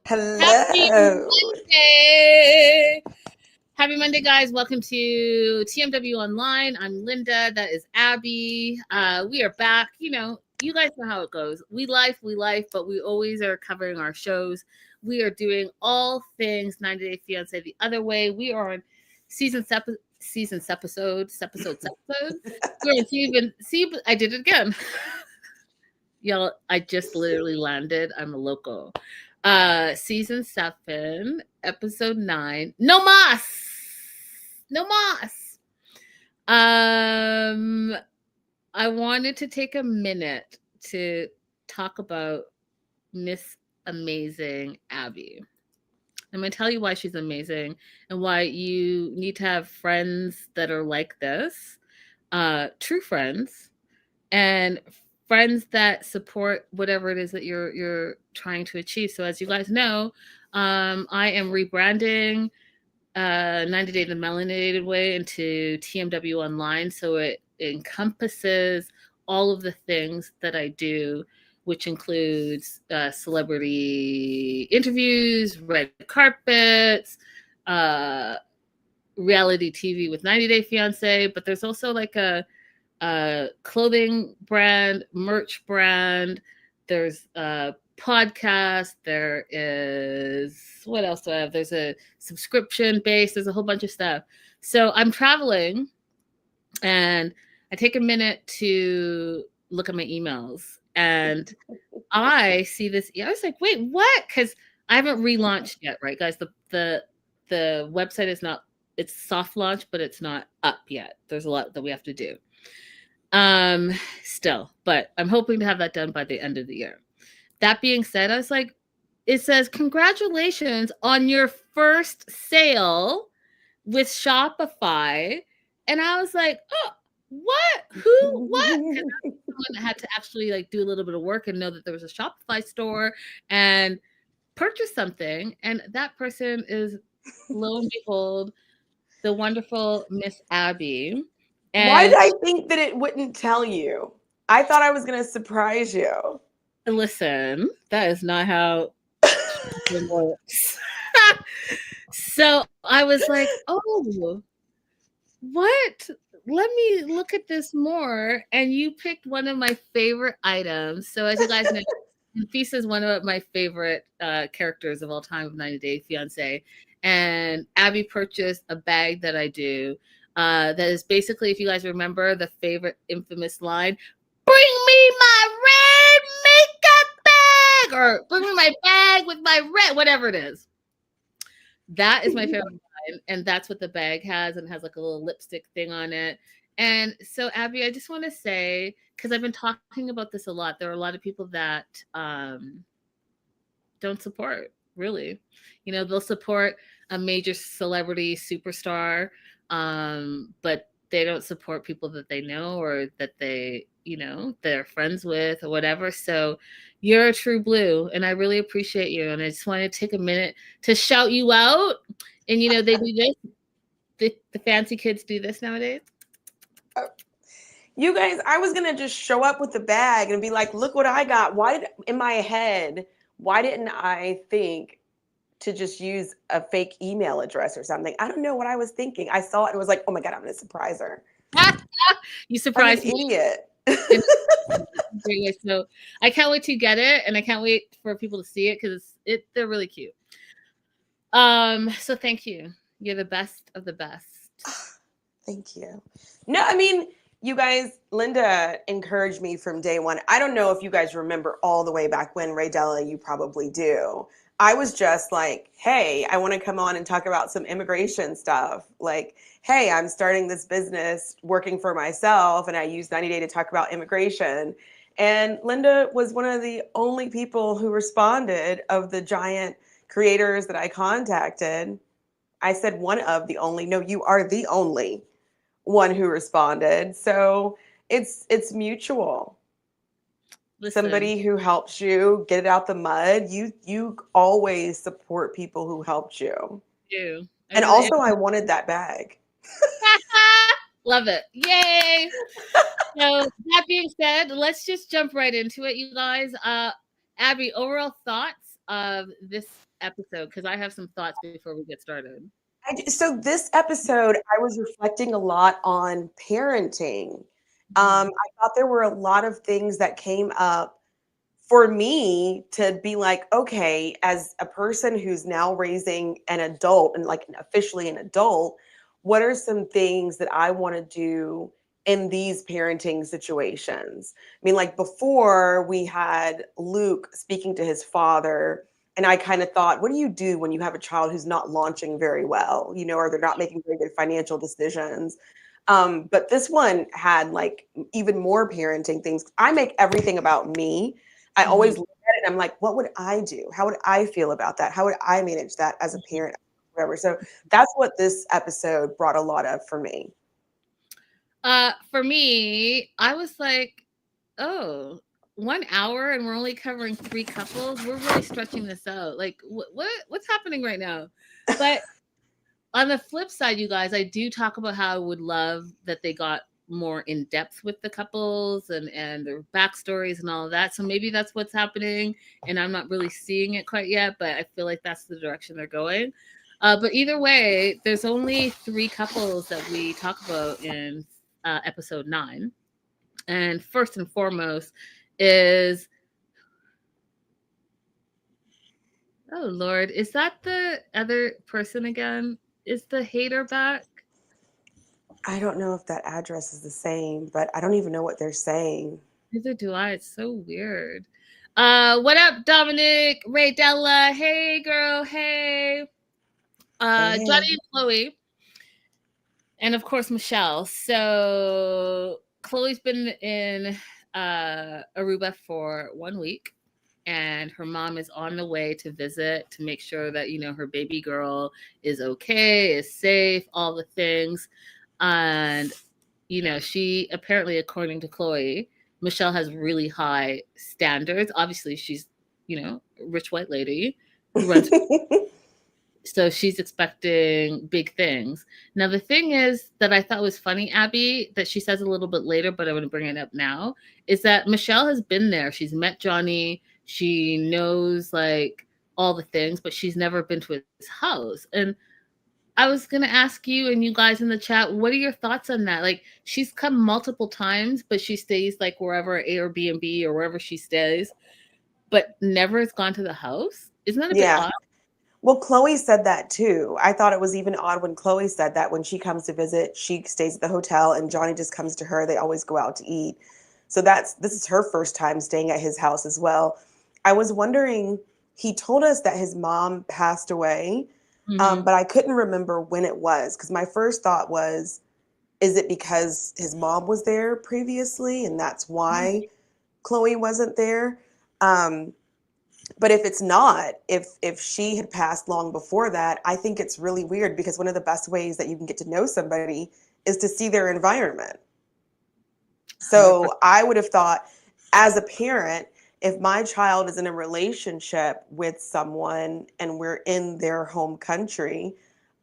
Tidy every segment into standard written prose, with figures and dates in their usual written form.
Happy Hello. Monday. Happy Monday, guys. Welcome to TMW Online. I'm Linda. That is Abby. We are back. You guys know how it goes. We life, but we always are covering our shows. We are doing all things 90 Day Fiance The Other Way. We are on episodes. We're on I did it again. Y'all, I just literally landed. I'm a loco. Season 7, episode 9. No mas. No mas. I wanted to take a minute to talk about Miss Amazing Abby. I'm going to tell you why she's amazing and why you need to have friends that are like this, true friends, and friends that support whatever it is that you're trying to achieve. So as you guys know, I am rebranding 90 Day the Melanated Way into TMW Online. So it encompasses all of the things that I do, which includes celebrity interviews, red carpets, reality TV with 90 Day Fiance. But there's also like a clothing brand, merch brand. There's a podcast. There is, what else do I have? There's a subscription base. There's a whole bunch of stuff. So I'm traveling and I take a minute to look at my emails and I see this. I was like, wait, what? Because I haven't relaunched yet, right, guys? The website is not, it's soft launch, but it's not up yet. There's a lot that we have to do. Still, but I'm hoping to have that done by the end of the year. That being said, I was like, it says, congratulations on your first sale with Shopify. And I was like, oh, what? Who? What? Because I was someone that had to actually like do a little bit of work and know that there was a Shopify store and purchase something. And that person is, lo and behold, the wonderful Miss Abby. And why did I think that it wouldn't tell you? I thought I was going to surprise you. listen, that is not how it works. So I was like, oh, what? Let me look at this more. And you picked one of my favorite items. So as you guys know, Nafisa is one of my favorite characters of all time of 90 Day Fiance. And Abby purchased a bag that I do. That is basically, if you guys remember, the favorite infamous line, bring me my red makeup bag, or bring me my bag with my red, whatever it is. That is my favorite line, and that's what the bag has, and has like a little lipstick thing on it. And so, Abby, I just want to say, because I've been talking about this a lot, there are a lot of people that don't support, really. They'll support a major celebrity superstar, but they don't support people that they know or that they're friends with or whatever. So you're a true blue, and I really appreciate you. And I just want to take a minute to shout you out. And they do this. The fancy kids do this nowadays. You guys, I was going to just show up with the bag and be like, look what I got. In my head, why didn't I think to just use a fake email address or something? I don't know what I was thinking. I saw it and was like, oh my God, I'm going to surprise her. You surprised me. Idiot. So I can't wait to get it, and I can't wait for people to see it because they're really cute. So thank you. You're the best of the best. Thank you. No, I mean, you guys, Linda encouraged me from day one. I don't know if you guys remember all the way back when, Raydella, you probably do. I was just like, hey, I want to come on and talk about some immigration stuff. Like, hey, I'm starting this business working for myself, and I use 90 Day to talk about immigration. And Linda was one of the only people who responded of the giant creators that I contacted. I said one of the only. No, you are the only one who responded. So it's mutual. Listen. Somebody who helps you get it out the mud. You always support people who helped you. And also, I wanted that bag. Love it. Yay. So that being said, let's just jump right into it, you guys. Abby, overall thoughts of this episode? Because I have some thoughts before we get started. So this episode, I was reflecting a lot on parenting. I thought there were a lot of things that came up for me to be like, okay, as a person who's now raising an adult and like officially an adult, what are some things that I want to do in these parenting situations? I mean, like before we had Luke speaking to his father, and I kind of thought, what do you do when you have a child who's not launching very well, or they're not making very good financial decisions? But this one had like even more parenting things. I make everything about me. I always look at it and I'm like, what would I do? How would I feel about that? How would I manage that as a parent? Whatever. So that's what this episode brought a lot of for me. For me, I was like, oh, 1 hour and we're only covering 3 couples. We're really stretching this out. Like, what's happening right now? But on the flip side, you guys, I do talk about how I would love that they got more in depth with the couples and their backstories and all of that. So maybe that's what's happening, and I'm not really seeing it quite yet, but I feel like that's the direction they're going. But either way, there's only 3 couples that we talk about in episode 9. And first and foremost is, oh Lord, is that the other person again? Is the hater back? I don't know if that address is the same, but I don't even know what they're saying. Neither do I. It's so weird. What up, Dominic? Ray Della. Hey girl, hey. Hey. Johnny and Chloe. And of course Michelle. So Chloe's been in Aruba for 1 week, and her mom is on the way to visit to make sure that her baby girl is okay, is safe, all the things. And she apparently, according to Chloe, Michelle has really high standards. Obviously she's a rich white lady who runs so she's expecting big things. Now, the thing is that I thought was funny, Abby, that she says a little bit later, but I'm going to bring it up now, is that Michelle has been there. She's met Johnny. She knows like all the things, but she's never been to his house. And I was going to ask you and you guys in the chat, what are your thoughts on that? Like, she's come multiple times, but she stays like wherever, Airbnb or wherever she stays, but never has gone to the house. Isn't that a bit odd? Well, Chloe said that too. I thought it was even odd when Chloe said that when she comes to visit, she stays at the hotel and Johnny just comes to her. They always go out to eat. So this is her first time staying at his house as well. I was wondering, he told us that his mom passed away, but I couldn't remember when it was, because my first thought was, is it because his mom was there previously and that's why Chloe wasn't there? But if it's not, if she had passed long before that, I think it's really weird, because one of the best ways that you can get to know somebody is to see their environment. So I would have thought, as a parent, if my child is in a relationship with someone and we're in their home country,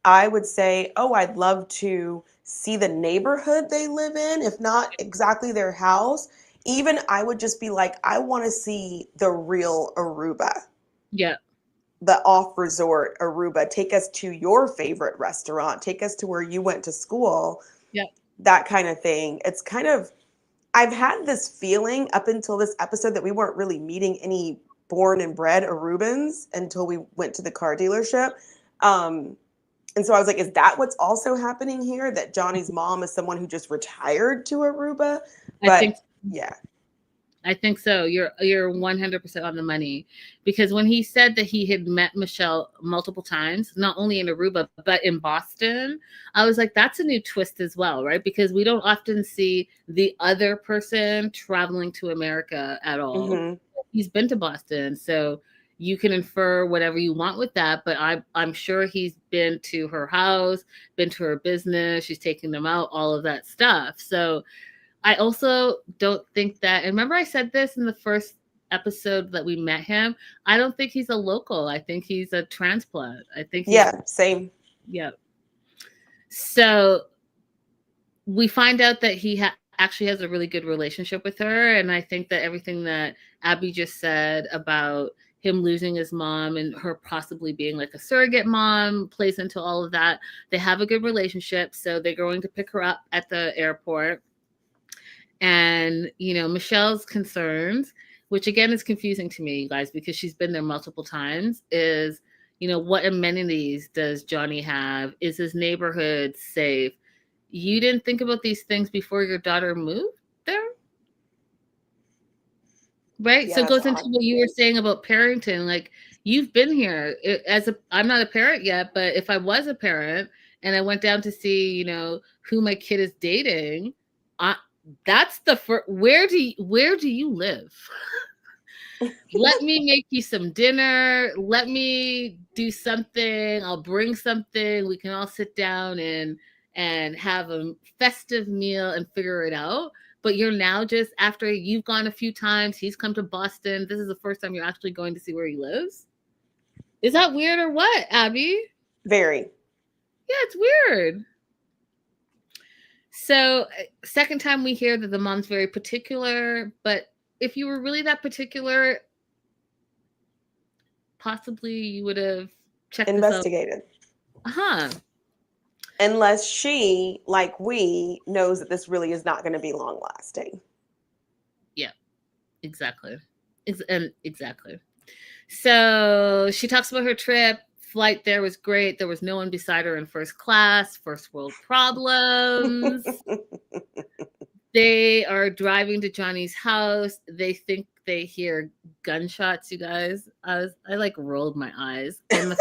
I would say, oh, I'd love to see the neighborhood they live in, if not exactly their house. Even I would just be like, I want to see the real Aruba. Yeah. The off-resort Aruba. Take us to your favorite restaurant. Take us to where you went to school. Yeah. That kind of thing. It's kind of, I've had this feeling up until this episode that we weren't really meeting any born and bred Arubans until we went to the car dealership. And so I was like, is that what's also happening here? That Johnny's mom is someone who just retired to Aruba? But yeah. I think so. You're 100% on the money, because when he said that he had met Michelle multiple times, not only in Aruba, but in Boston, I was like, that's a new twist as well, right? Because we don't often see the other person traveling to America at all. He's been to Boston, so you can infer whatever you want with that, but I'm sure he's been to her house, been to her business, she's taking them out, all of that stuff. So I also don't think that, and remember I said this in the first episode that we met him, I don't think he's a local. I think he's a transplant. I think same. Yeah. So we find out that he actually has a really good relationship with her, and I think that everything that Abby just said about him losing his mom and her possibly being like a surrogate mom plays into all of that. They have a good relationship, so they're going to pick her up at the airport. And, you know, Michelle's concerns, which again is confusing to me, you guys, because she's been there multiple times, is, you know, what amenities does Johnny have? Is his neighborhood safe? You didn't think about these things before your daughter moved there? Right? Yeah, So it that's goes into odd. what you were saying about parenting. Like, you've been here I'm not a parent yet, but if I was a parent and I went down to see, you know, who my kid is dating, I, that's the first, where do you live? Let me make you some dinner. Let me do something. I'll bring something. We can all sit down and have a festive meal and figure it out. But you're now, just after you've gone a few times, he's come to Boston. This is the first time you're actually going to see where he lives. Is that weird or what, Abby? Very. Yeah, it's weird. So, second time we hear that the mom's very particular, but if you were really that particular, possibly you would have checked Investigated. this out. Unless she, like we, knows that this really is not going to be long lasting. Yeah, exactly. Exactly. So she talks about her trip. Flight there was great. There was no one beside her in first class. First world problems. They are driving to Johnny's house. They think they hear gunshots, you guys. I like rolled my eyes. And the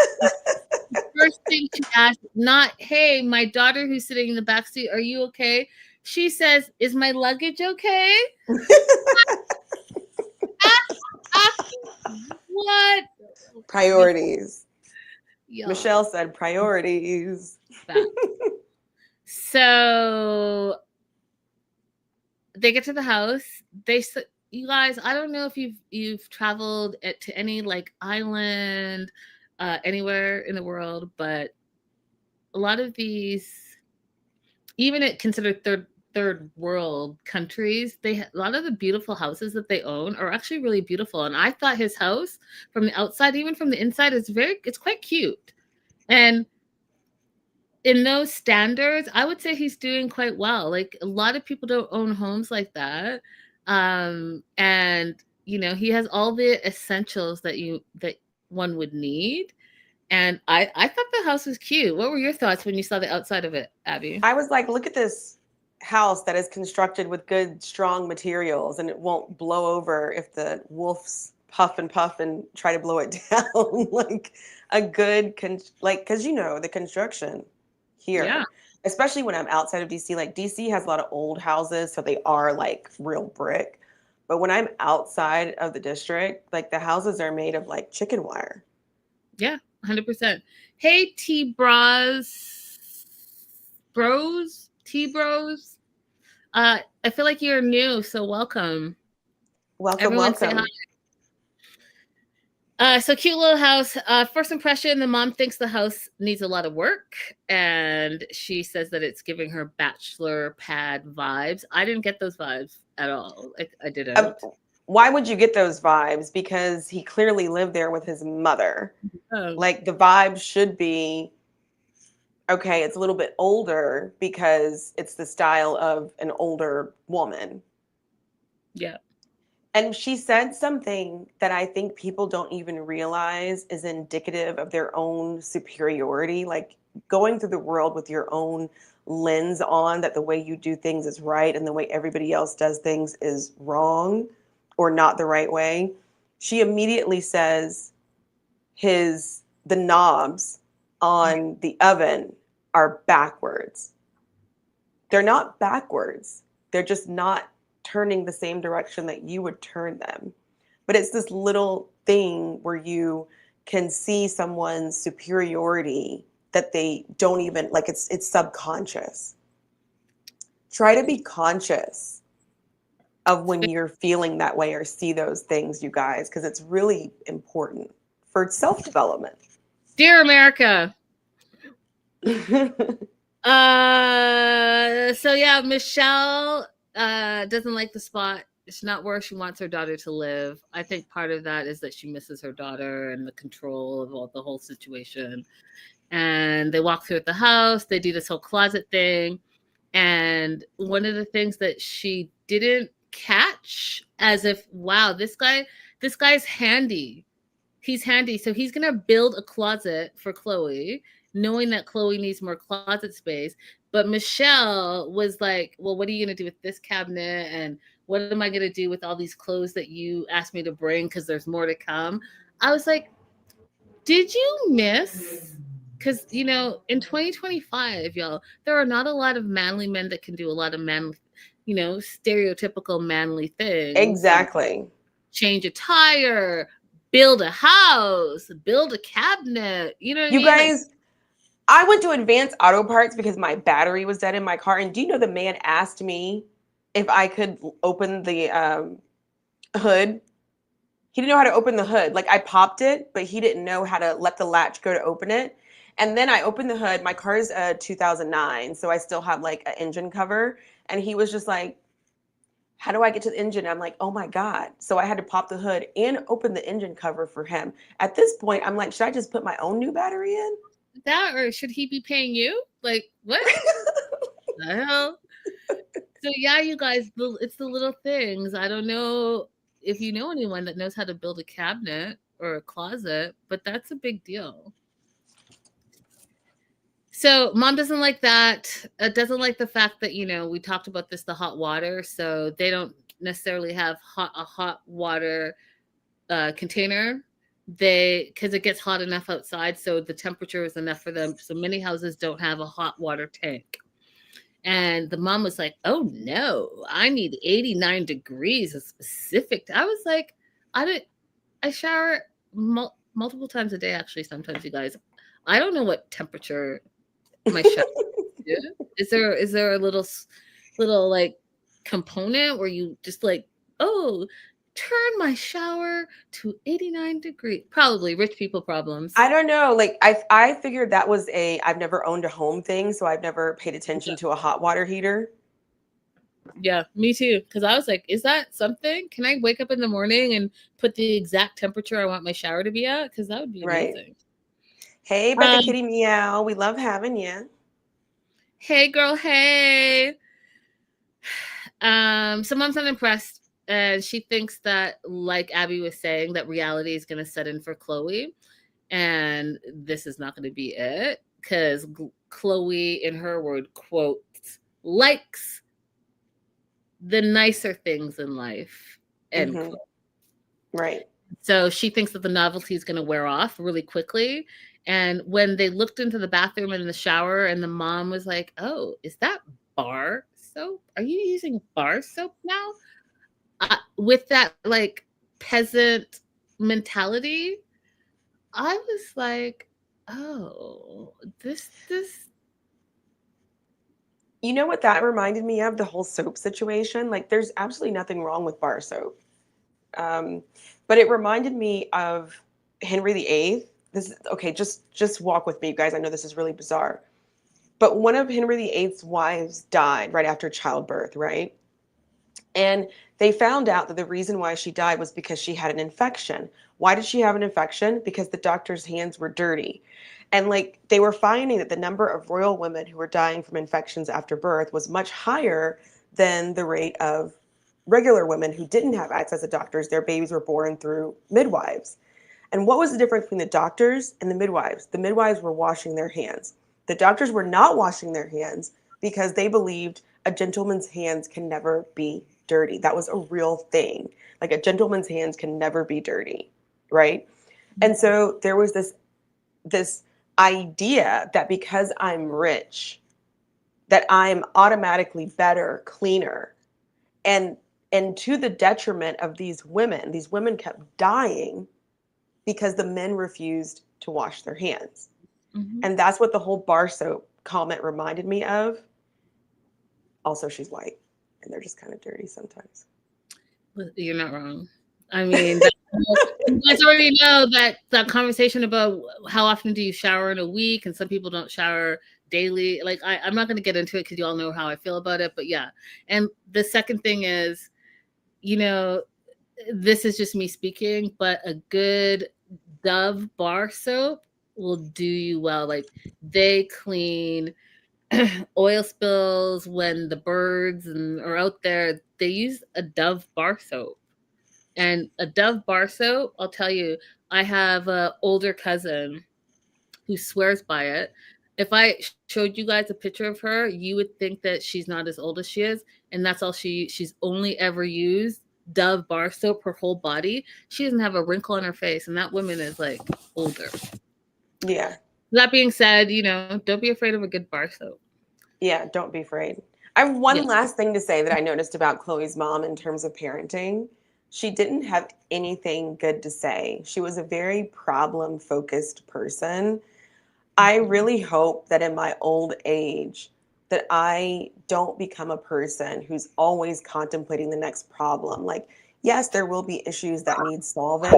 first thing she asked, not, hey, my daughter who's sitting in the backseat, are you okay? She says, is my luggage okay? What? Priorities. Yo. Michelle said priorities. So they get to the house. You guys, I don't know if you've traveled to any like island anywhere in the world, but a lot of these, even at considered third world countries, a lot of the beautiful houses that they own are actually really beautiful. And I thought his house from the outside, even from the inside, it's quite cute. And in those standards, I would say he's doing quite well. Like, a lot of people don't own homes like that. And you know, he has all the essentials that one would need. And I thought the house was cute. What were your thoughts when you saw the outside of it, Abby? I was like, look at this house that is constructed with good, strong materials, and it won't blow over if the wolves puff and try to blow it down. Like a good, because you know, the construction here, Yeah. especially when I'm outside of DC, like DC has a lot of old houses, so they are like real brick. But when I'm outside of the district, like the houses are made of like chicken wire. Yeah, 100%. Hey, T-Bros. I feel like you're new, so welcome. Everyone say hi. So cute little house. First impression, the mom thinks the house needs a lot of work, and she says that it's giving her bachelor pad vibes. I didn't get those vibes at all. I didn't. Why would you get those vibes? Because he clearly lived there with his mother. Oh. Like the vibe should be, okay, it's a little bit older because it's the style of an older woman. Yeah. And she said something that I think people don't even realize is indicative of their own superiority. Like going through the world with your own lens on that the way you do things is right and the way everybody else does things is wrong or not the right way. She immediately says the knobs on the oven are backwards. They're not backwards. They're just not turning the same direction that you would turn them. But it's this little thing where you can see someone's superiority that they don't even, like, it's subconscious. Try to be conscious of when you're feeling that way or see those things, you guys, because it's really important for self-development. Dear America. So yeah, Michelle doesn't like the spot. it's not where she wants her daughter to live. I think part of that is that she misses her daughter and the control of the whole situation. And they walk through the house, they do this whole closet thing. And one of the things that she didn't catch, as if, wow, this guy's handy. He's handy. So he's going to build a closet for Chloe, knowing that Chloe needs more closet space. But Michelle was like, well, what are you going to do with this cabinet? And what am I going to do with all these clothes that you asked me to bring? Because there's more to come. I was like, did you miss? Because, you know, in 2025, y'all, there are not a lot of manly men that can do a lot of manly, you know, stereotypical manly things. Exactly. Change a tire, build a house, build a cabinet. You know what I mean? You guys, I went to Advanced Auto Parts because my battery was dead in my car. And do you know the man asked me if I could open the hood? He didn't know how to open the hood. Like, I popped it, but he didn't know how to let the latch go to open it. And then I opened the hood. My car is a 2009, so I still have like an engine cover. And he was just like, how do I get to the engine? I'm like, oh my God. So I had to pop the hood and open the engine cover for him. At this point, I'm like, should I just put my own new battery in? That, or should he be paying you? Like, what the hell? So yeah, you guys, it's the little things. I don't know if you know anyone that knows how to build a cabinet or a closet, but that's a big deal. So mom doesn't like that. Doesn't like the fact that, you know, we talked about this, the hot water. So they don't necessarily have a hot water container. Because it gets hot enough outside, so the temperature is enough for them. So many houses don't have a hot water tank. And the mom was like, oh no, I need 89 degrees, a specific. I was like, I shower multiple times a day, actually, sometimes, you guys. I don't know what temperature my shower is. Is there a little like component where you just like, oh, turn my shower to 89 degrees? Probably rich people problems. I don't know. Like, I figured that was I've never owned a home thing, so I've never paid attention to a hot water heater. Yeah, me too. Because I was like, is that something? Can I wake up in the morning and put the exact temperature I want my shower to be at? Because that would be amazing. Right. Hey, but the kitty meow. We love having you. Hey, girl. Hey. So mom's not impressed. And she thinks that, like Abby was saying, that reality is going to set in for Chloe. And this is not going to be it. Because Chloe, in her word, quote, likes the nicer things in life, end quote. Right. So she thinks that the novelty is going to wear off really quickly. And when they looked into the bathroom and in the shower, and the mom was like, oh, is that bar soap? Are you using bar soap now? With that like peasant mentality, I was like, oh, this. You know what that reminded me of? The whole soap situation. Like, there's absolutely nothing wrong with bar soap. But it reminded me of Henry VIII. This is okay, just walk with me, you guys. I know this is really bizarre. But one of Henry VIII's wives died right after childbirth, right? And they found out that the reason why she died was because she had an infection. Why did she have an infection? Because the doctor's hands were dirty. And like, they were finding that the number of royal women who were dying from infections after birth was much higher than the rate of regular women who didn't have access to doctors. Their babies were born through midwives. And what was the difference between the doctors and the midwives? The midwives were washing their hands. The doctors were not washing their hands because they believed a gentleman's hands can never be dirty. That was a real thing. Like, a gentleman's hands can never be dirty, right? And so there was this idea that because I'm rich, that I'm automatically better, cleaner. And to the detriment of these women kept dying because the men refused to wash their hands. Mm-hmm. And that's what the whole bar soap comment reminded me of. Also, she's white, and they're just kind of dirty sometimes. You're not wrong. I mean, you guys already know that conversation about how often do you shower in a week, and some people don't shower daily. Like, I'm not going to get into it because you all know how I feel about it. But yeah. And the second thing is, you know, this is just me speaking, but a good Dove bar soap will do you well. Like they clean oil spills when the birds are out there. They use a Dove bar soap. And a Dove bar soap, I'll tell you, I have an older cousin who swears by it. If I showed you guys a picture of her, you would think that she's not as old as she is, and that's all she's only ever used Dove bar soap her whole body. She doesn't have a wrinkle on her face, and that woman is like older. Yeah. That being said, don't be afraid of a good bar soap. Yeah, don't be afraid. I have one last thing to say that I noticed about Chloe's mom in terms of parenting. She didn't have anything good to say. She was a very problem-focused person. I really hope that in my old age that I don't become a person who's always contemplating the next problem. Like, yes, there will be issues that need solving,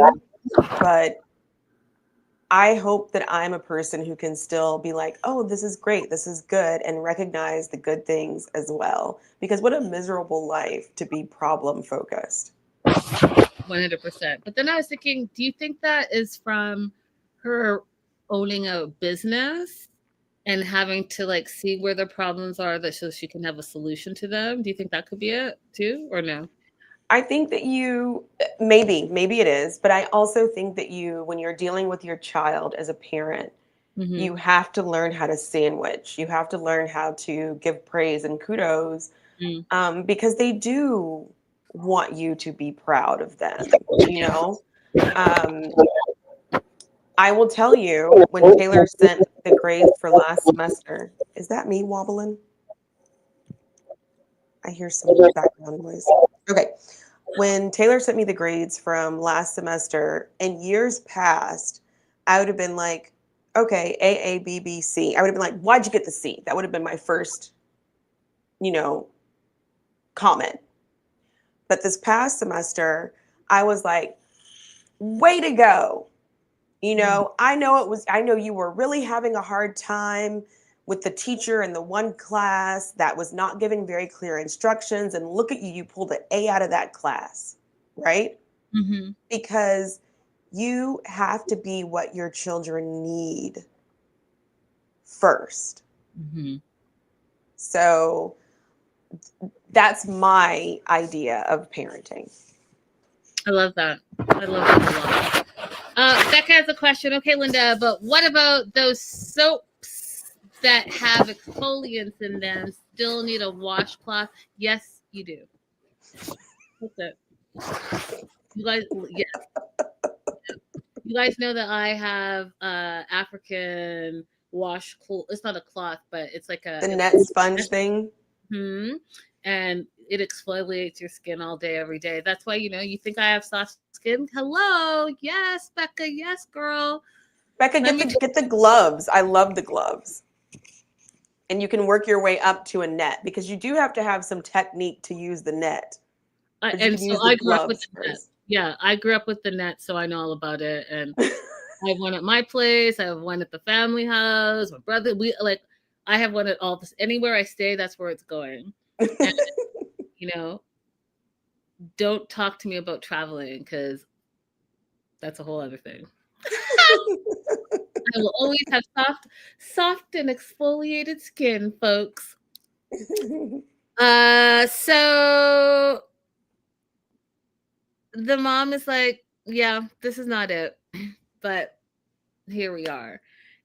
but I hope that I'm a person who can still be like, oh, this is great, this is good, and recognize the good things as well. Because what a miserable life to be problem focused. 100%. But then I was thinking, do you think that is from her owning a business and having to like see where the problems are that so she can have a solution to them? Do you think that could be it too, or no? I think that maybe it is, but I also think that when you're dealing with your child as a parent, you have to learn how to sandwich. You have to learn how to give praise and kudos because they do want you to be proud of them, I will tell you, when Taylor sent the grades for last semester, is that me wobbling? I hear some background noise. Okay. When Taylor sent me the grades from last semester, in years past, I would have been like, okay, A, B, B, C. I would have been like, why'd you get the C? That would have been my first, comment. But this past semester, I was like, way to go. I know you were really having a hard time with the teacher in the one class that was not giving very clear instructions. And look at you, you pulled an A out of that class, right? Mm-hmm. Because you have to be what your children need first. Mm-hmm. So that's my idea of parenting. I love that. I love that a lot. Becca has a question. Okay, Linda, but what about those soaps that have exfoliants in them still need a washcloth? Yes, you do. What's it? You guys, yes. You guys know that I have African washcloth. It's not a cloth, but it's like the net sponge thing. And it exfoliates your skin all day, every day. That's why, you think I have soft skin. Hello. Yes, Becca. Yes, girl. Becca, get the gloves. I love the gloves. And you can work your way up to a net because you do have to have some technique to use the net. And so I grew up with the net. Yeah, I grew up with the net, so I know all about it. And I have one at my place. I have one at the family house. My brother, I have one at all this. Anywhere I stay, that's where it's going. And, don't talk to me about traveling because that's a whole other thing. I will always have soft and exfoliated skin, folks. So the mom is like, yeah, this is not it, but here we are.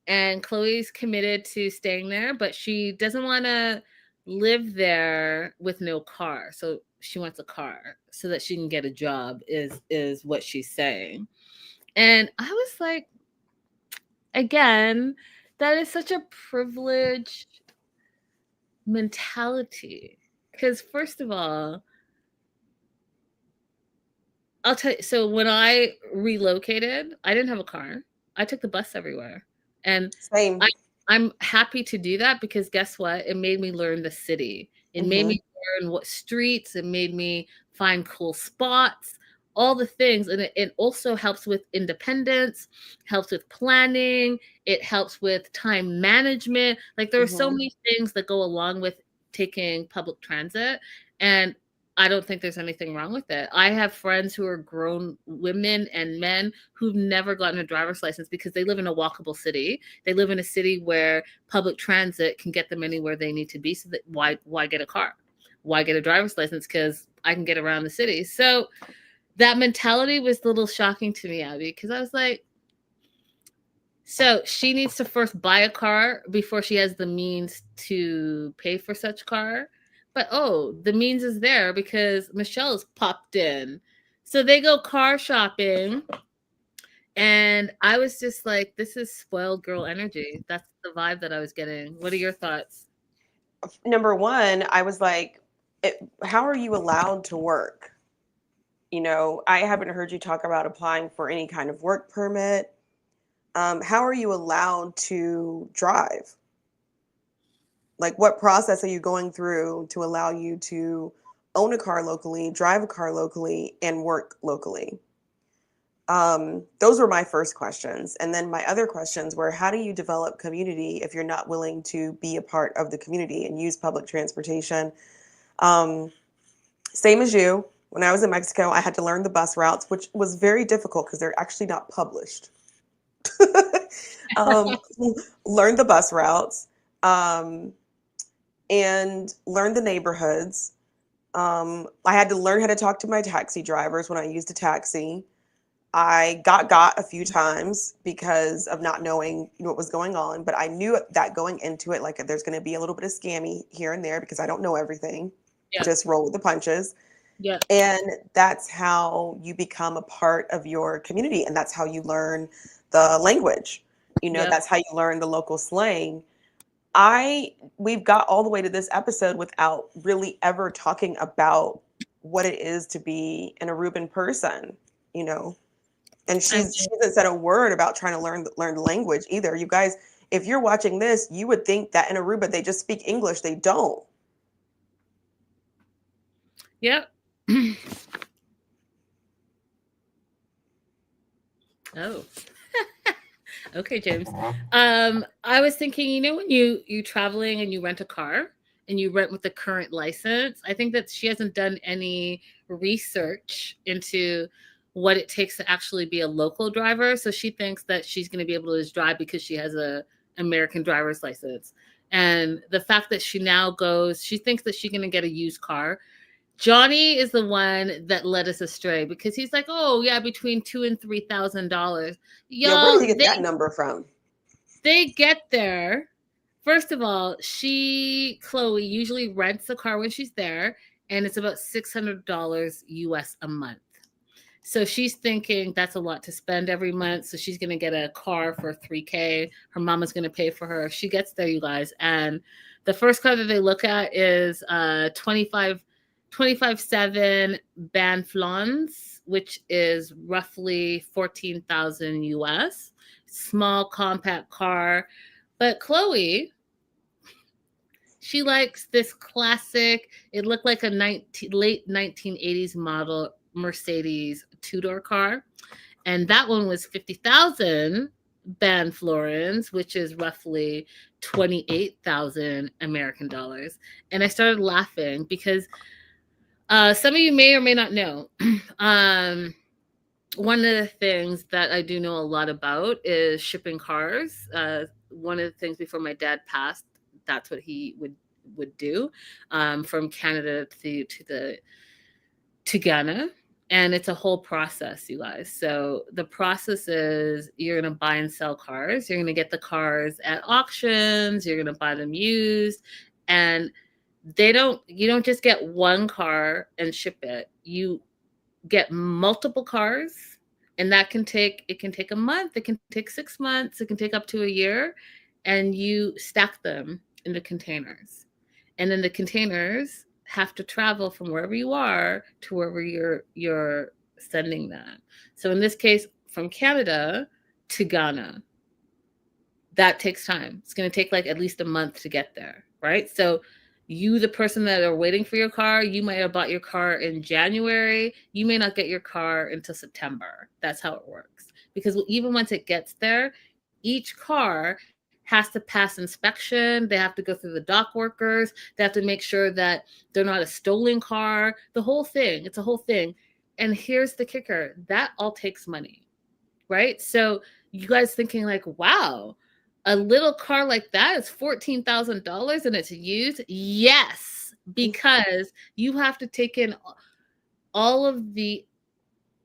And Chloe's committed to staying there, but she doesn't want to live there with no car. So she wants a car so that she can get a job is what she's saying. And I was like, again, that is such a privileged mentality. Because first of all, I'll tell you, so when I relocated, I didn't have a car. I took the bus everywhere. And same. I'm happy to do that because guess what? It made me learn the city. It made me learn what streets. It made me find cool spots, all the things. And it also helps with independence, helps with planning. It helps with time management. Like there are so many things that go along with taking public transit. And I don't think there's anything wrong with it. I have friends who are grown women and men who've never gotten a driver's license because they live in a walkable city. They live in a city where public transit can get them anywhere they need to be. So that why get a car? Why get a driver's license? Because I can get around the city. So that mentality was a little shocking to me, Abby, because I was like, so she needs to first buy a car before she has the means to pay for such car. But oh, the means is there because Michelle's popped in. So they go car shopping. And I was just like, this is spoiled girl energy. That's the vibe that I was getting. What are your thoughts? Number one, I was like, how are you allowed to work? You know, I haven't heard you talk about applying for any kind of work permit. How are you allowed to drive? Like, what process are you going through to allow you to own a car locally, drive a car locally, and work locally? Those were my first questions. And then my other questions were, how do you develop community if you're not willing to be a part of the community and use public transportation? Same as you. When I was in Mexico, I had to learn the bus routes, which was very difficult because they're actually not published. um, Learn the bus routes, and learn the neighborhoods. I had to learn how to talk to my taxi drivers when I used a taxi. I got a few times because of not knowing what was going on, but I knew that going into it, like there's going to be a little bit of scammy here and there because I don't know everything. Yeah. Just roll with the punches. Yeah. And that's how you become a part of your community, and that's how you learn the language. You know, Yeah. that's how you learn the local slang. We've got all the way to this episode without really ever talking about what it is to be an Aruban person, you know. And she hasn't said a word about trying to learn the language either. You guys, if you're watching this, you would think that in Aruba they just speak English. They don't. Yep. Oh. Okay, James. I was thinking, you know, when you're traveling and you rent a car and you rent with the current license, I think that she hasn't done any research into what it takes to actually be a local driver. So she thinks that she's going to be able to just drive because she has a American driver's license. And the fact that she now goes, she thinks that she's going to get a used car. Johnny is the one that led us astray because he's like, oh yeah, between $2,000 and $3,000. Yeah, where did Y'all, he get that number from? they get there. First of all, Chloe usually rents a car when she's there, and it's about $600 US a month. So she's thinking that's a lot to spend every month. So she's going to get a car for $3K. Her mama's going to pay for her. She gets there, you guys. And the first car that they look at is 25.7 Banflons, which is roughly 14,000 US. Small compact car. But Chloe, she likes this classic, it looked like a late 1980s model Mercedes two-door car. And that one was 50,000 Banflorins, which is roughly 28,000 American dollars. And I started laughing because some of you may or may not know. One of the things that I do know a lot about is shipping cars. One of the things before my dad passed, that's what he would do, from Canada to Ghana. And it's a whole process, you guys. So the process is you're going to buy and sell cars. You're going to get the cars at auctions. You're going to buy them used. And you don't just get one car and ship it. You get multiple cars, and it can take a month. It can take 6 months. It can take up to a year. And you stack them into containers. And then the containers have to travel from wherever you are to wherever you're sending them. So in this case, from Canada to Ghana, that takes time. It's going to take like at least a month to get there, right? So you, the person that are waiting for your car, you might have bought your car in January. You may not get your car until September. That's how it works. Because even once it gets there, each car has to pass inspection. They have to go through the dock workers. They have to make sure that they're not a stolen car. The whole thing. It's a whole thing. And here's the kicker. That all takes money, right? So you guys thinking like, wow, a little car like that is $14,000 and it's used? Yes, because you have to take in all of the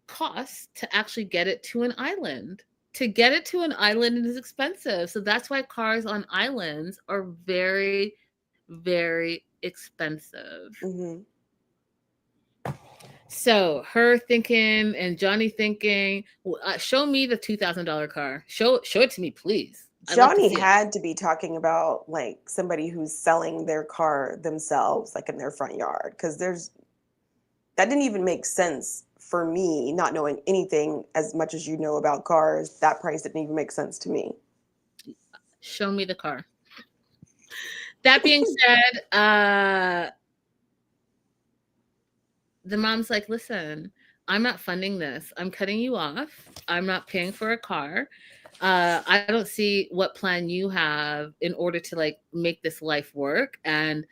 costs to actually get it to an island. To get it to an island is expensive. So that's why cars on islands are very, very expensive. Mm-hmm. So her thinking and Johnny thinking, show me the $2,000 car. Show it to me, please. Johnny had to be talking about like somebody who's selling their car themselves, like in their front yard, because that didn't even make sense for me, not knowing anything as much as you know about cars. That price didn't even make sense to me. Show me the car. That being said, the mom's like, listen, I'm not funding this. I'm cutting you off. I'm not paying for a car. I don't see what plan you have in order to like make this life work. And,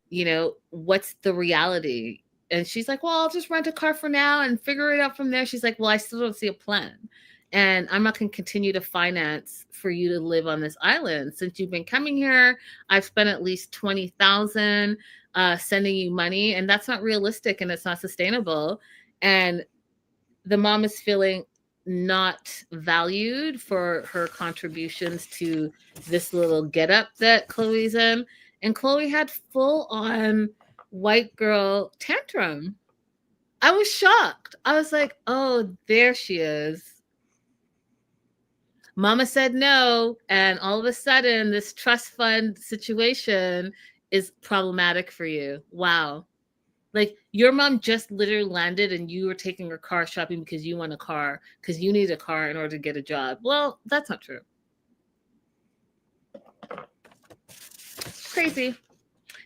you know, what's the reality? And she's like, well, I'll just rent a car for now and figure it out from there. She's like, well, I still don't see a plan. And I'm not going to continue to finance for you to live on this island. Since you've been coming here, I've spent at least $20,000 sending you money. And that's not realistic and it's not sustainable. And the mom is feeling not valued for her contributions to this little get up that Chloe's in. And Chloe had full on white girl tantrum. I was shocked. I was like, oh, there she is. Mama said no. And all of a sudden, this trust fund situation is problematic for you. Wow. Like your mom just literally landed and you were taking her car shopping because you want a car, because you need a car in order to get a job. Well, that's not true. Crazy.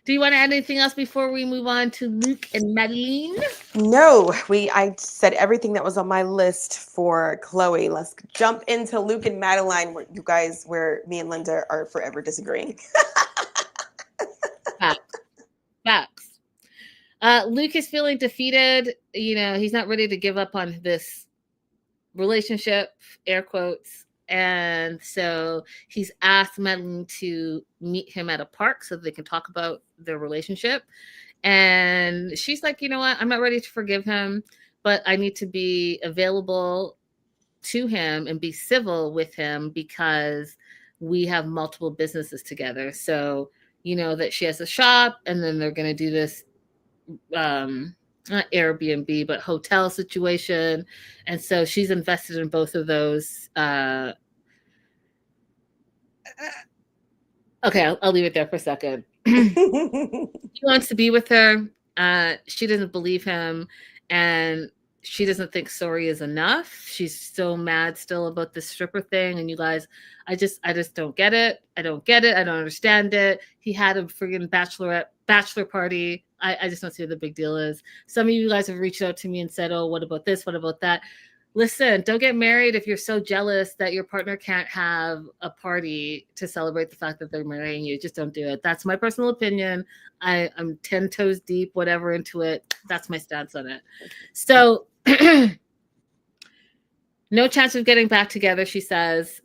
Do you want to add anything else before we move on to Luke and Madeline? No, I said everything that was on my list for Chloe. Let's jump into Luke and Madeline, where me and Linda are forever disagreeing. Facts. Luke is feeling defeated. You know, he's not ready to give up on this relationship, air quotes. And so he's asked Madeline to meet him at a park so they can talk about their relationship. And she's like, you know what? I'm not ready to forgive him, but I need to be available to him and be civil with him because we have multiple businesses together. So, you know, that she has a shop and then they're going to do this not Airbnb, but hotel situation. And so she's invested in both of those. Okay, I'll leave it there for a second. He wants to be with her. She doesn't believe him. And she doesn't think sorry is enough. She's so mad still about this stripper thing. And you guys, I just don't get it. I don't get it. I don't understand it. He had a friggin' bachelor party. I just don't see what the big deal is. Some of you guys have reached out to me and said, oh, what about this? What about that? Listen, don't get married if you're so jealous that your partner can't have a party to celebrate the fact that they're marrying you. Just don't do it. That's my personal opinion. I'm 10 toes deep, whatever, into it. That's my stance on it. So no chance of getting back together, she says,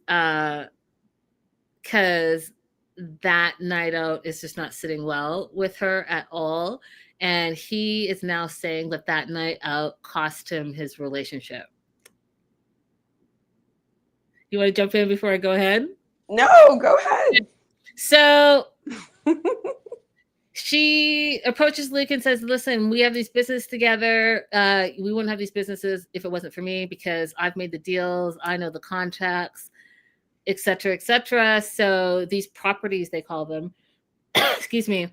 because that night out is just not sitting well with her at all. And he is now saying that night out cost him his relationship. You want to jump in before I go ahead? No, go ahead. So she approaches Luke and says, listen, we have these businesses together. We wouldn't have these businesses if it wasn't for me because I've made the deals. I know the contracts, et cetera, et cetera. So these properties, they call them, excuse me,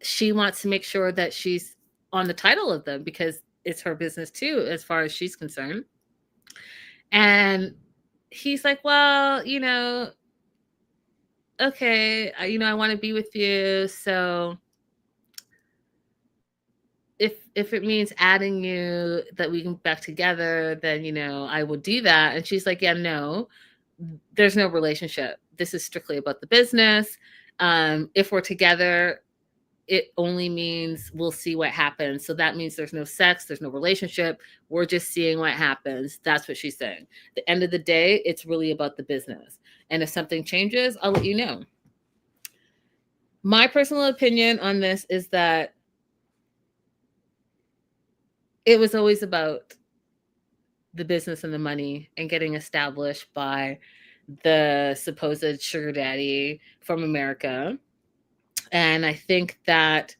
she wants to make sure that she's on the title of them because it's her business too, as far as she's concerned. And he's like, well, you know, okay, I want to be with you. So if it means adding you that we can be back together, then, you know, I will do that. And she's like, yeah, no, there's no relationship. this is strictly about the business. If we're together, it only means we'll see what happens. So that means there's no sex, there's no relationship. We're just seeing what happens. That's what she's saying. At the end of the day, it's really about the business. And if something changes, I'll let you know. My personal opinion on this is that it was always about the business and the money and getting established by the supposed sugar daddy from America. And I think that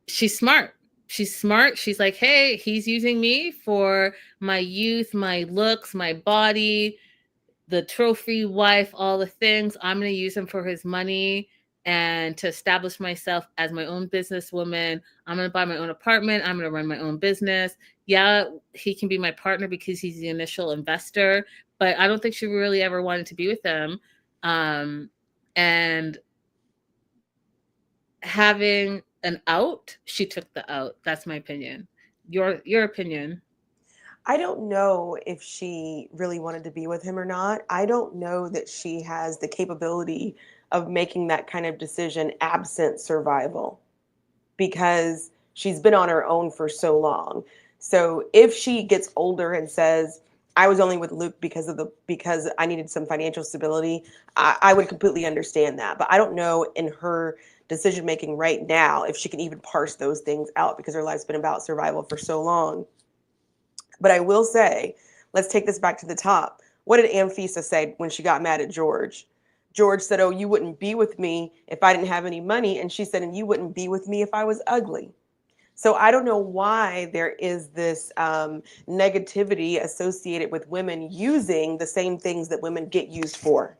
she's smart. She's smart. She's like, hey, he's using me for my youth, my looks, my body, the trophy wife, all the things. I'm going to use him for his money and to establish myself as my own businesswoman. I'm going to buy my own apartment. I'm going to run my own business. Yeah, he can be my partner because he's the initial investor, but I don't think she really ever wanted to be with him. And having an out, she took the out. That's my opinion. Your opinion? I don't know if she really wanted to be with him or not. I don't know that she has the capability of making that kind of decision absent survival, because she's been on her own for so long. So if she gets older and says, I was only with Luke because I needed some financial stability, I would completely understand that. But I don't know in her decision making right now if she can even parse those things out, because her life's been about survival for so long. But I will say, let's take this back to the top. What did Amphisa say when she got mad at George? George said, oh, you wouldn't be with me if I didn't have any money. And she said, and you wouldn't be with me if I was ugly. So I don't know why there is this negativity associated with women using the same things that women get used for.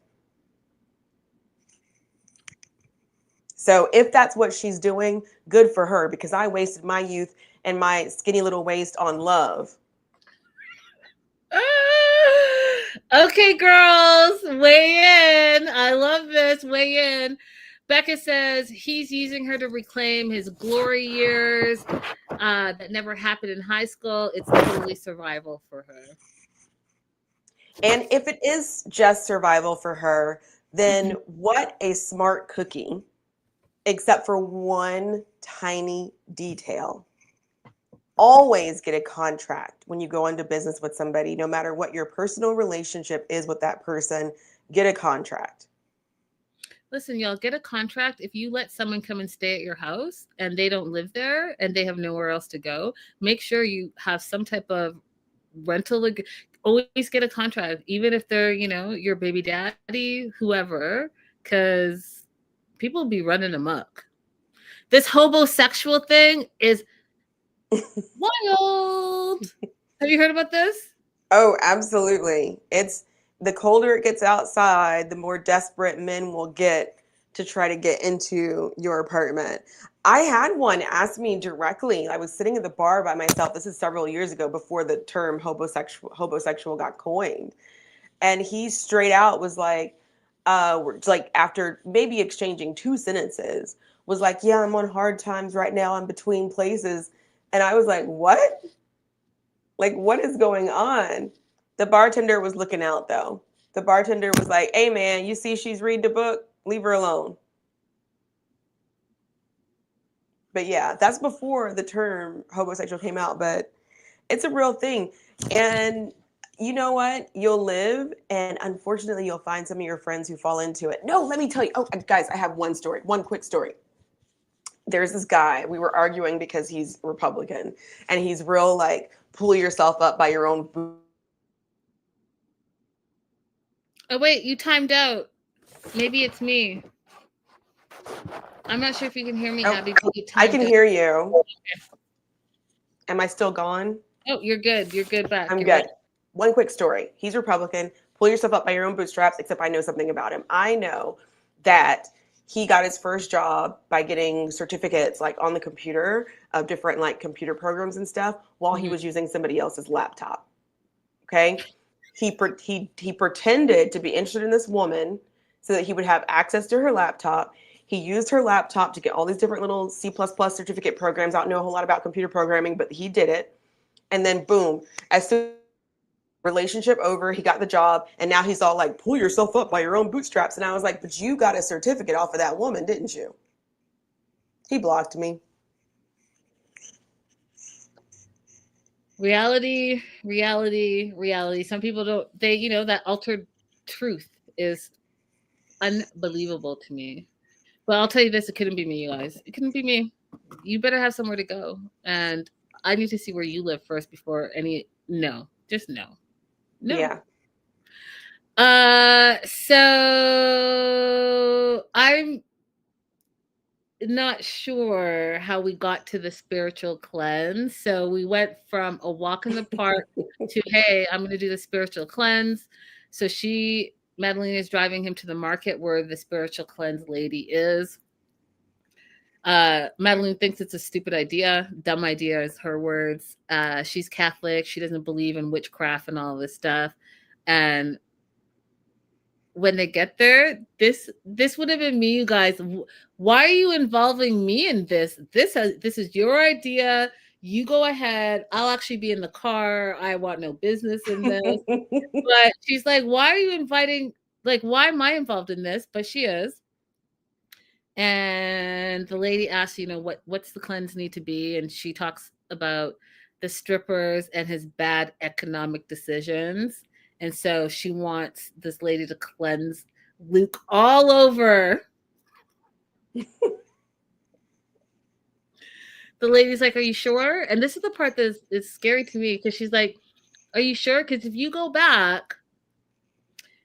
So if that's what she's doing, good for her, because I wasted my youth and my skinny little waist on love. Okay, girls, weigh in. I love this. Weigh in. Becca says he's using her to reclaim his glory years that never happened in high school. It's totally survival for her. And if it is just survival for her, then what a smart cookie, except for one tiny detail. Always get a contract when you go into business with somebody, no matter what your personal relationship is with that person, get a contract. Listen, y'all, get a contract. If you let someone come and stay at your house and they don't live there and they have nowhere else to go, make sure you have some type of rental. Always get a contract, even if they're, your baby daddy, whoever, because people be running amok. This homosexual thing is wild. Have you heard about this? Oh, absolutely. It's the colder it gets outside, the more desperate men will get to try to get into your apartment. I had one ask me directly. I was sitting at the bar by myself. This is several years ago, before the term homosexual got coined. And he straight out was like after maybe exchanging 2 sentences, was like, yeah, I'm on hard times right now. I'm between places. And I was like, what? Like, what is going on? The bartender was looking out, though. The bartender was like, hey, man, you see she's reading the book? Leave her alone. But yeah, that's before the term homosexual came out, but it's a real thing. And you know what? You'll live, and unfortunately, you'll find some of your friends who fall into it. No, let me tell you. Oh, guys, I have one quick story. There's this guy, we were arguing because he's Republican, and he's real like, pull yourself up by your own boot. Oh, wait, you timed out. Maybe it's me. I'm not sure if you can hear me, Abby. I can hear you. Okay. Am I still gone? Oh, you're good. You're good back. I'm good. Ready. One quick story. He's Republican. Pull yourself up by your own bootstraps, except I know something about him. I know that he got his first job by getting certificates like on the computer of different like computer programs and stuff while he was using somebody else's laptop. Okay. He pretended to be interested in this woman so that he would have access to her laptop. He used her laptop to get all these different little C++ certificate programs. I don't know a whole lot about computer programming, but he did it. And then boom, as soon Relationship over. He got the job, and now he's all like, pull yourself up by your own bootstraps. And I was like, but you got a certificate off of that woman, didn't you? He blocked me. Reality. Some people don't, that altered truth is unbelievable to me. But I'll tell you this, it couldn't be me, you guys. It couldn't be me. You better have somewhere to go. And I need to see where you live first before just no. Yeah. So I'm not sure how we got to the spiritual cleanse. So we went from a walk in the park to, hey, I'm going to do the spiritual cleanse. So Madeline is driving him to the market where the spiritual cleanse lady is. Madeline thinks it's a stupid idea. Dumb idea is her words. She's Catholic. She doesn't believe in witchcraft and all this stuff. And when they get there, this would have been me, you guys. Why are you involving me in this? This is your idea. You go ahead. I'll actually be in the car. I want no business in this. But she's like, why are you inviting? Like, why am I involved in this? But she is. And the lady asks, what's the cleanse need to be? And she talks about the strippers and his bad economic decisions. And so she wants this lady to cleanse Luke all over. The lady's like, are you sure? And this is the part that is scary to me, because she's like, are you sure? Because if you go back,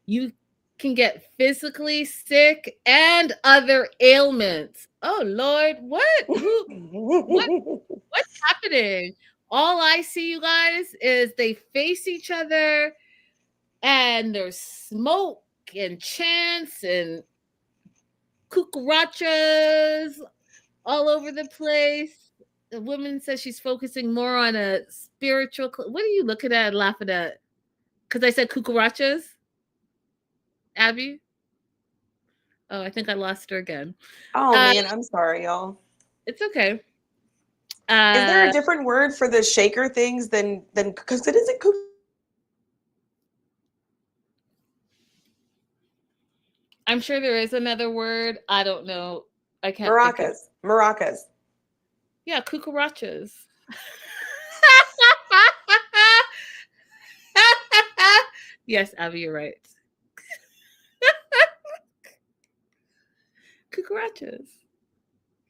you can get physically sick and other ailments. Oh, Lord, what's happening? All I see, you guys, is they face each other, and there's smoke and chants and cucarachas all over the place. The woman says she's focusing more on a spiritual. What are you looking at and laughing at? Because I said cucarachas, Abby? Oh, I think I lost her again. Oh, man, I'm sorry, y'all. It's okay. Is there a different word for the shaker things than because it isn't I'm sure there is another word. I don't know. I can't. Maracas. Yeah, cucarachas. Yes, Abby, you're right. Cucarachas.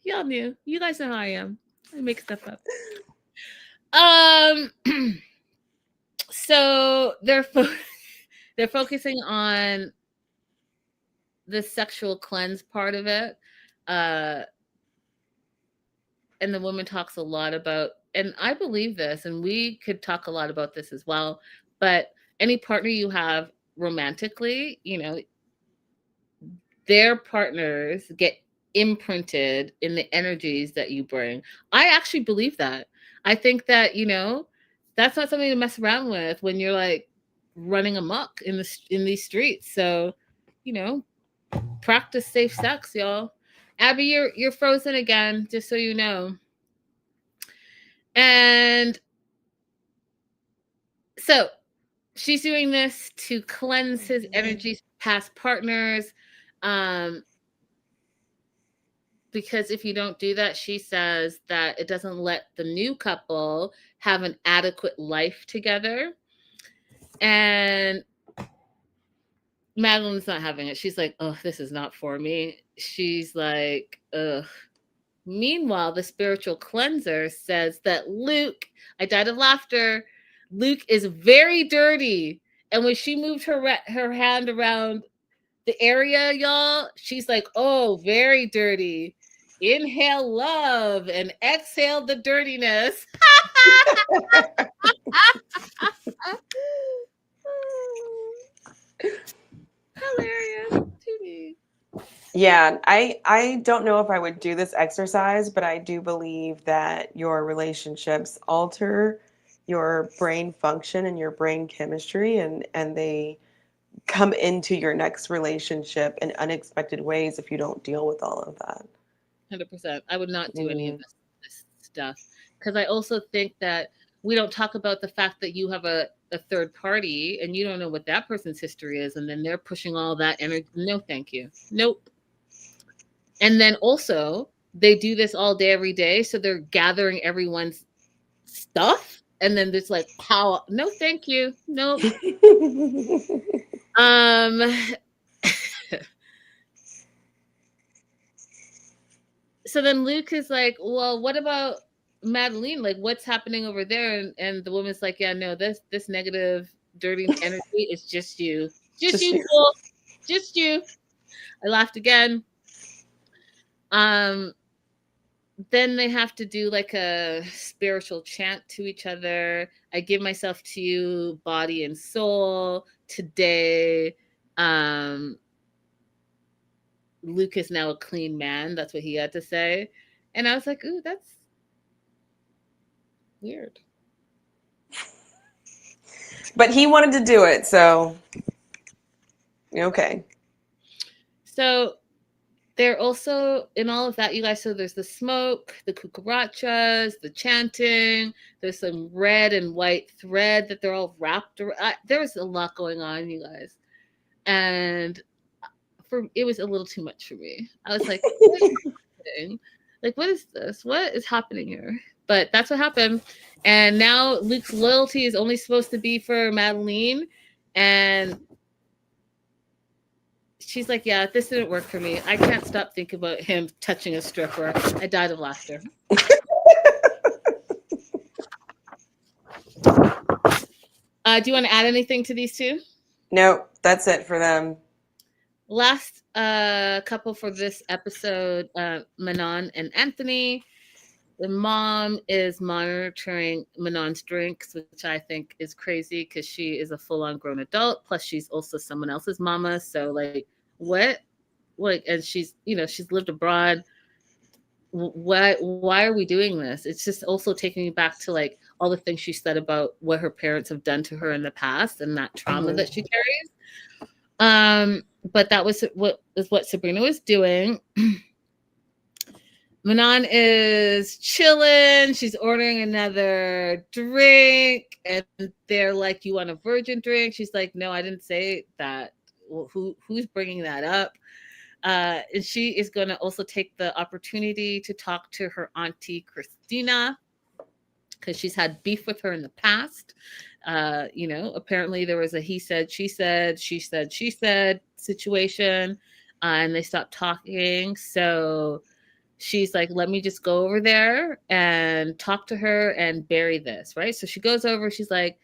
Y'all knew. You guys know how I am. I make stuff up. So they're focusing on the sexual cleanse part of it. And the woman talks a lot about, and I believe this, and we could talk a lot about this as well, but any partner you have romantically, their partners get imprinted in the energies that you bring. I actually believe that. I think that, that's not something to mess around with when you're like running amok in these streets. So, practice safe sex, y'all. Abby, you're frozen again, just so you know. And so she's doing this to cleanse his energies, past partners. Because if you don't do that, she says that it doesn't let the new couple have an adequate life together. And Madeline's not having it. She's like, oh, this is not for me. She's like, ugh. Meanwhile, the spiritual cleanser says that Luke, I died of laughter, Luke is very dirty. And when she moved her hand around the area, y'all, she's like, oh, very dirty. Inhale love and exhale the dirtiness. Hilarious to me. Yeah, I don't know if I would do this exercise, but I do believe that your relationships alter your brain function and your brain chemistry, and they come into your next relationship in unexpected ways if you don't deal with all of that. 100%. I would not do any of this stuff, because I also think that we don't talk about the fact that you have a a third party and you don't know what that person's history is, and then they're pushing all that energy. No, thank you. Nope. And then also they do this all day, every day. So they're gathering everyone's stuff. And then there's like power. No, thank you. Nope. So then Luke is like, well, what about Madeline? Like, what's happening over there? And the woman's like, yeah, no, this negative, dirty energy is just you. Just you, Fool. Just you. I laughed again. Then they have to do like a spiritual chant to each other. I give myself to you, body and soul. Today, Luke is now a clean man. That's what he had to say. And I was like, ooh, that's weird. But he wanted to do it, so okay. So they're also in all of that, you guys. So there's the smoke, the cucarachas, the chanting. There's some red and white thread that they're all wrapped around. There's a lot going on, you guys. And it was a little too much for me. I was like, what is happening? Like, what is this? What is happening here? But that's what happened. And now Luke's loyalty is only supposed to be for Madeline. And she's like, yeah, this didn't work for me. I can't stop thinking about him touching a stripper. I died of laughter. Do you want to add anything to these two? No, that's it for them. Last couple for this episode, Manon and Anthony. The mom is monitoring Manon's drinks, which I think is crazy because she is a full-on grown adult. Plus, she's also someone else's mama. So, like, what? Like, and she's lived abroad. Why are we doing this? It's just also taking me back to like all the things she said about what her parents have done to her in the past and that trauma that she carries. But that was what Sabrina was doing. Manon is chilling. She's ordering another drink, and they're like, "You want a virgin drink?" She's like, "No, I didn't say that. Well, who's bringing that up?" And she is going to also take the opportunity to talk to her auntie Christina because she's had beef with her in the past. Apparently there was a he said, she said situation, and they stopped talking. So she's like, let me just go over there and talk to her and bury this, right? So she goes over, she's like,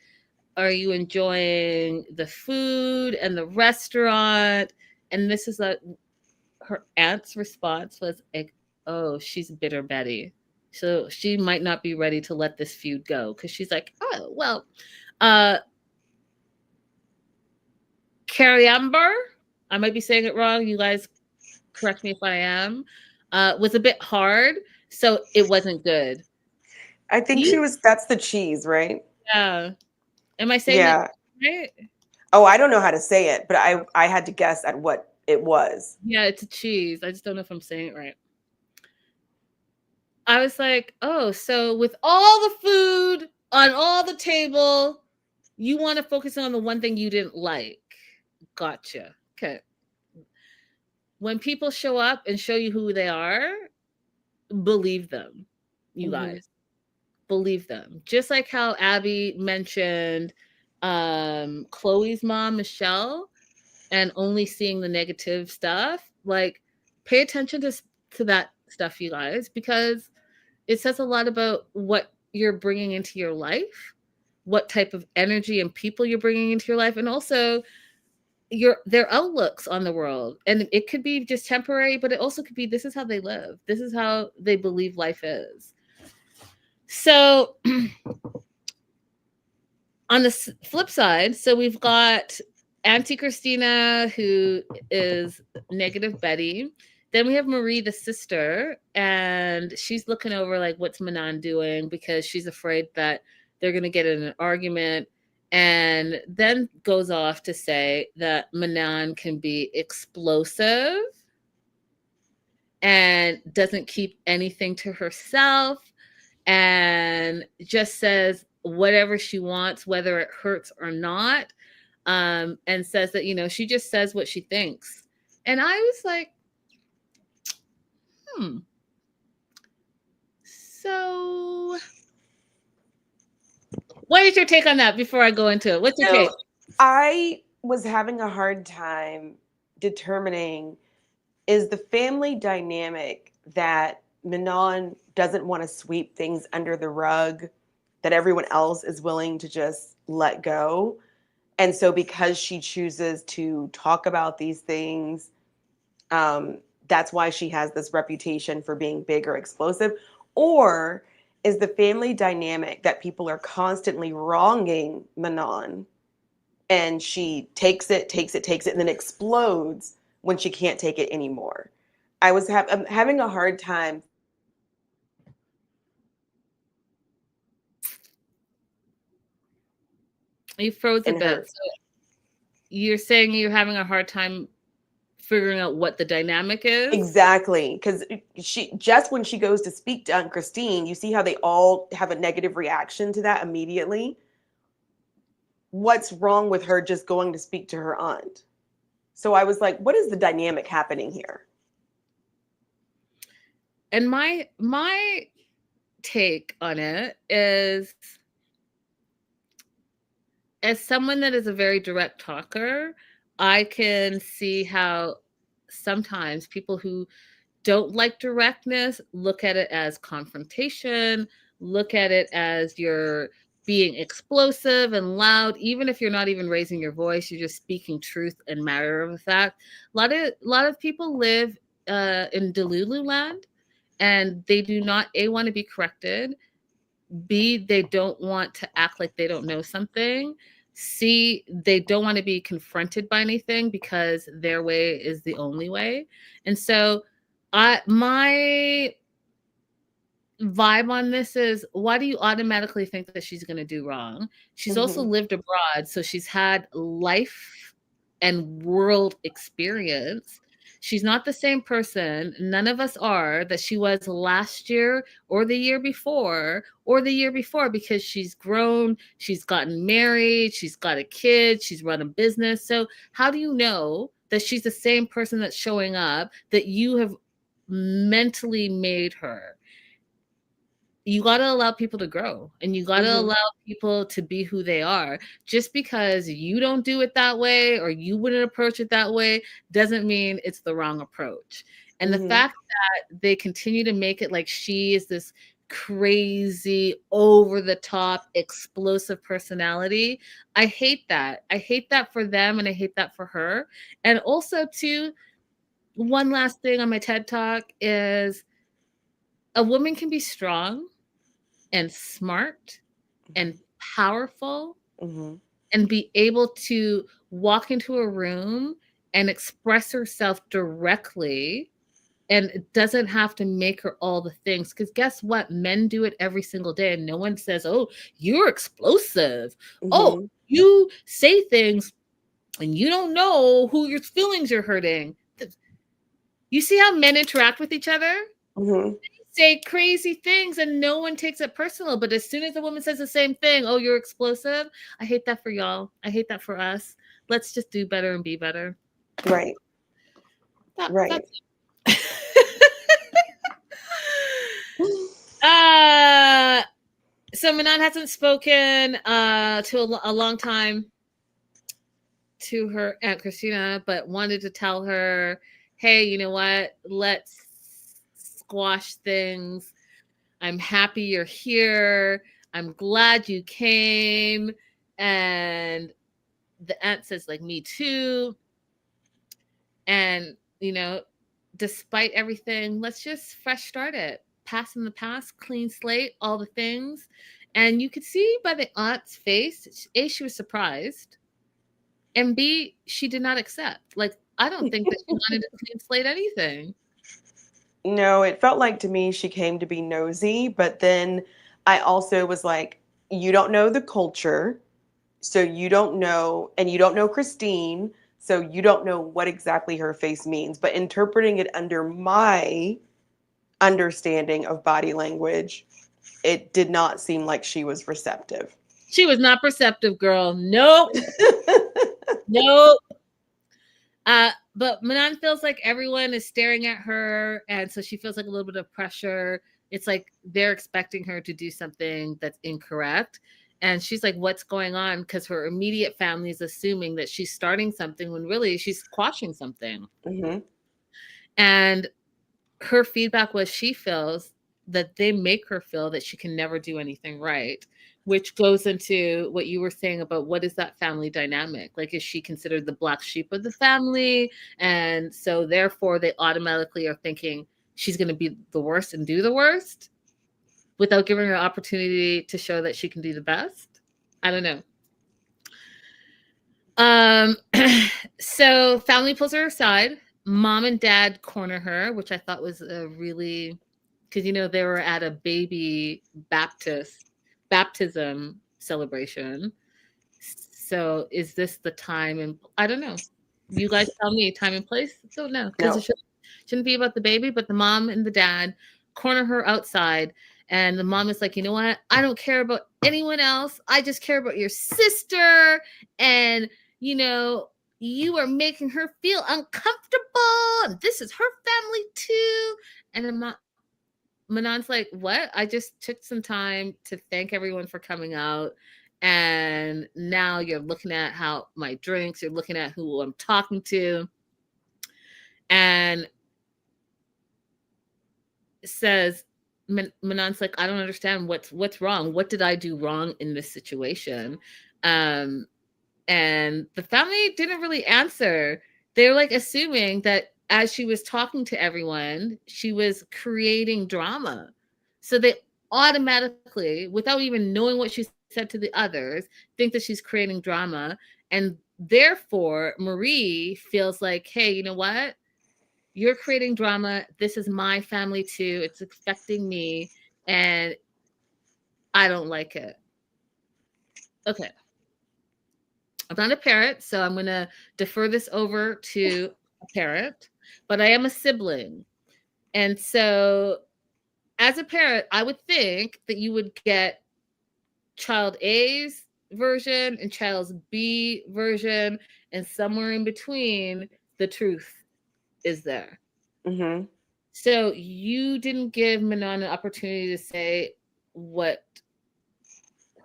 are you enjoying the food and the restaurant? And this is her aunt's response was like, oh, she's bitter Betty. So she might not be ready to let this feud go. Because she's like, oh, well, Carrie Amber, I might be saying it wrong. You guys correct me if I am. Was a bit hard, so it wasn't good. I think that's the cheese, right? Yeah. Am I saying that right? Oh, I don't know how to say it, but I had to guess at what it was. Yeah, it's a cheese. I just don't know if I'm saying it right. I was like, oh, so with all the food on all the table, you want to focus on the one thing you didn't like. Gotcha. Okay. When people show up and show you who they are, believe them, you guys. Believe them. Just like how Abby mentioned Chloe's mom, Michelle, and only seeing the negative stuff. Like, pay attention to that stuff, you guys, because it says a lot about what you're bringing into your life, what type of energy and people you're bringing into your life, and also their outlooks on the world. And it could be just temporary, but it also could be this is how they live. This is how they believe life is. So on the flip side, so we've got Auntie Christina, who is negative Betty. Then we have Marie, the sister, and she's looking over like, what's Manon doing? Because she's afraid that they're going to get in an argument. And then goes off to say that Manon can be explosive and doesn't keep anything to herself, and just says whatever she wants, whether it hurts or not, and says that, she just says what she thinks. And I was like, so what is your take on that before I go into it? What's your take? I was having a hard time determining, is the family dynamic that Manon doesn't want to sweep things under the rug, that everyone else is willing to just let go. And so because she chooses to talk about these things, that's why she has this reputation for being big or explosive? Or is the family dynamic that people are constantly wronging Manon, and she takes it, and then explodes when she can't take it anymore? I'm having a hard time. You froze a In bit. her, So you're saying you're having a hard time figuring out what the dynamic is? exactly, because she, just when she goes to speak to Aunt Christine, you see how they all have a negative reaction to that immediately. What's wrong with her just going to speak to her aunt? So I was like, what is the dynamic happening here? And my take on it is, as someone that is a very direct talker, I can see how sometimes people who don't like directness look at it as confrontation, look at it as you're being explosive and loud, even if you're not even raising your voice, you're just speaking truth and matter of fact. A lot of people live in Delulu land, and they do not want to be corrected. B, they don't want to act like they don't know something. C, they don't want to be confronted by anything because their way is the only way. And so my vibe on this is, why do you automatically think that she's going to do wrong? She's also lived abroad, so she's had life and world experience. She's not the same person, none of us are, that she was last year or the year before or the year before, because she's grown, she's gotten married, she's got a kid, she's run a business. So how do you know that she's the same person that's showing up that you have mentally made her? You got to allow people to grow, and you got to allow people to be who they are. Just because you don't do it that way or you wouldn't approach it that way doesn't mean it's the wrong approach. And the fact that they continue to make it like she is this crazy, over the top, explosive personality, I hate that. I hate that for them, and I hate that for her. And also, too, one last thing on my TED Talk is, a woman can be strong and smart and powerful and be able to walk into a room and express herself directly, and it doesn't have to make her all the things. Because guess what? Men do it every single day, and no one says, oh, you're explosive. Oh, you say things and you don't know who your feelings are hurting. You see how men interact with each other? Say crazy things and no one takes it personal. But as soon as a woman says the same thing, oh, you're explosive. I hate that for y'all. I hate that for us. Let's just do better and be better. Right. Right. So Manon hasn't spoken to a long time to her Aunt Christina, but wanted to tell her, hey, you know what? Let's squash things. I'm happy you're here. I'm glad you came. And the aunt says, like, me too. And, despite everything, let's just fresh start it. Past in the past, clean slate, all the things. And you could see by the aunt's face, A, she was surprised. And B, she did not accept. Like, I don't think that she wanted to clean slate anything. No, it felt like to me she came to be nosy, but then I also was like, you don't know the culture, so you don't know, and you don't know Christine, so you don't know what exactly her face means. But interpreting it under my understanding of body language, it did not seem like she was receptive. She was not perceptive, girl. Nope. Nope. But Manon feels like everyone is staring at her, and so she feels like a little bit of pressure. It's like they're expecting her to do something that's incorrect. And she's like, what's going on? Because her immediate family is assuming that she's starting something when really she's quashing something. Mm-hmm. And her feedback was she feels that they make her feel that she can never do anything right, which goes into what you were saying about what is that family dynamic? Like, is she considered the black sheep of the family? And so therefore they automatically are thinking she's going to be the worst and do the worst without giving her an opportunity to show that she can do the best. I don't know. So family pulls her aside. Mom and dad corner her, which I thought was a really, because they were at a baby baptism celebration. So is this the time? And I don't know. You guys tell me time and place. Don't know, because it shouldn't be about the baby, but the mom and the dad corner her outside. And the mom is like, you know what? I don't care about anyone else. I just care about your sister. And, you are making her feel uncomfortable. And this is her family too. And Manon's like, what? I just took some time to thank everyone for coming out. And now you're looking at how my drinks, you're looking at who I'm talking to. And says, Manon's like, I don't understand what's wrong. What did I do wrong in this situation? And the family didn't really answer. They were like assuming that as she was talking to everyone, she was creating drama. So they automatically, without even knowing what she said to the others, think that she's creating drama. And therefore, Marie feels like, hey, you know what? You're creating drama. This is my family too. It's affecting me. And I don't like it. Okay. I'm not a parent, so I'm going to defer this over to a parent, but I am a sibling. And so as a parent, I would think that you would get child A's version and child's B version, and somewhere in between, the truth is there. Mm-hmm. So you didn't give Manon an opportunity to say what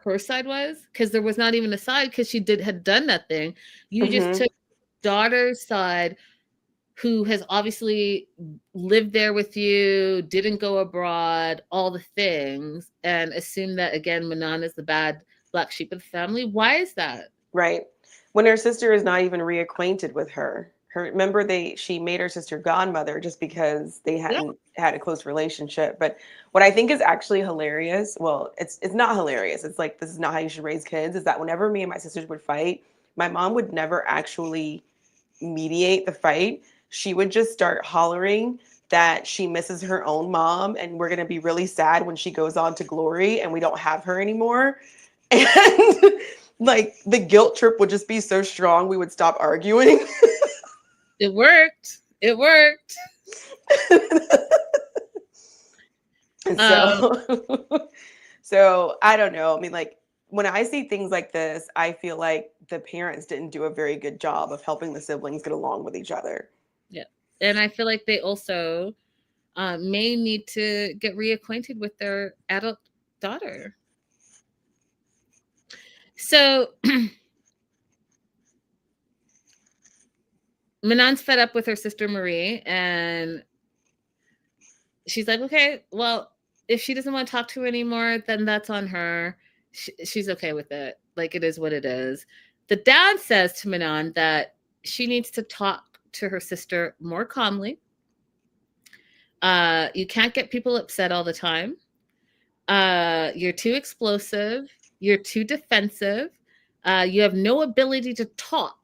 her side was, because there was not even a side, because she had done nothing. You just took daughter's side, who has obviously lived there with you, didn't go abroad, all the things, and assumed that, again, Manon is the bad black sheep of the family. Why is that? Right. When her sister is not even reacquainted with her. Remember, she made her sister godmother just because they hadn't had a close relationship. But what I think is actually hilarious, well, it's not hilarious. It's like, this is not how you should raise kids, is that whenever me and my sisters would fight, my mom would never actually mediate the fight. She would just start hollering that she misses her own mom, and we're going to be really sad when she goes on to glory and we don't have her anymore. And like, the guilt trip would just be so strong, we would stop arguing. It worked. It worked. So I don't know. I mean, like, when I see things like this, I feel like the parents didn't do a very good job of helping the siblings get along with each other. Yeah. And I feel like they also may need to get reacquainted with their adult daughter. So Manon's fed up with her sister Marie, and she's like, okay, well, if she doesn't want to talk to her anymore, then that's on her. She's okay with it. Like, it is what it is. The dad says to Manon that she needs to talk to her sister more calmly. You can't get people upset all the time. You're too explosive. You're too defensive. You have no ability to talk.